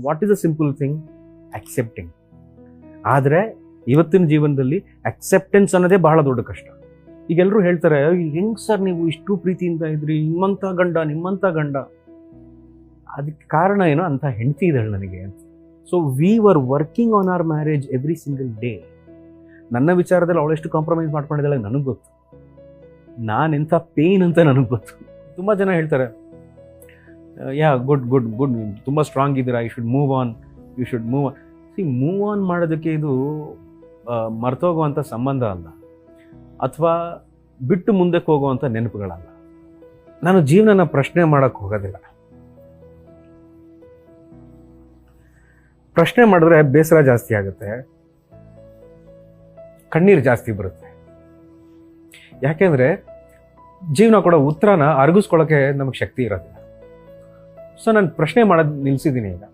What is a simple thing? Accepting. ಆದರೆ ಇವತ್ತಿನ ಜೀವನದಲ್ಲಿ ಅಕ್ಸೆಪ್ಟೆನ್ಸ್ ಅನ್ನೋದೇ ಬಹಳ ದೊಡ್ಡ ಕಷ್ಟ. ಈಗ ಎಲ್ಲರೂ ಹೇಳ್ತಾರೆ, ಹೆಂಗ್ ಸರ್ ನೀವು ಇಷ್ಟು ಪ್ರೀತಿಯಿಂದ ಇದ್ರಿ, ನಿಮ್ಮಂಥ ಗಂಡ. ಅದಕ್ಕೆ ಕಾರಣ ಏನೋ ಅಂತ ಹೆಂಡತಿ ಇದ್ದಾಳೆ ನನಗೆ. So we were working on our marriage every single day. ನನ್ನ ವಿಚಾರದಲ್ಲಿ ಅವಳೆಷ್ಟು ಕಾಂಪ್ರಮೈಸ್ ಮಾಡ್ಕೊಂಡಿದ್ದಾಳೆ ನನಗೆ ಗೊತ್ತು. ನಾನೆಂಥ ಪೇನ್ ಅಂತ ನನಗೆ ಗೊತ್ತು. ತುಂಬ ಜನ ಹೇಳ್ತಾರೆ, ಗುಡ್ ಗುಡ್ ಗುಡ್, ತುಂಬ ಸ್ಟ್ರಾಂಗ್ ಇದ್ದೀರಾ, you should move on. Move on ಮಾಡೋದಕ್ಕೆ ಇದು ಮರ್ತೋಗುವಂಥ ಸಂಬಂಧ ಅಲ್ಲ, ಅಥವಾ ಬಿಟ್ಟು ಮುಂದಕ್ಕೆ ಹೋಗುವಂಥ ನೆನಪುಗಳಲ್ಲ. ನಾನು ಜೀವನನ ಪ್ರಶ್ನೆ ಮಾಡೋಕ್ಕೆ ಹೋಗೋದಿಲ್ಲ. ಪ್ರಶ್ನೆ ಮಾಡಿದ್ರೆ ಬೇಸರ ಜಾಸ್ತಿ ಆಗುತ್ತೆ, ಕಣ್ಣೀರು ಜಾಸ್ತಿ ಬರುತ್ತೆ. ಯಾಕೆಂದರೆ ಜೀವನ ಕೊಡೋ ಉತ್ತರನ ಅರಗಿಸ್ಕೊಳ್ಳೋಕ್ಕೆ ನಮಗೆ ಶಕ್ತಿ ಇರೋದಿಲ್ಲ. ಸೊ ನಾನು ಪ್ರಶ್ನೆ ಮಾಡೋದು ನಿಲ್ಲಿಸಿದ್ದೀನಿ ಈಗ.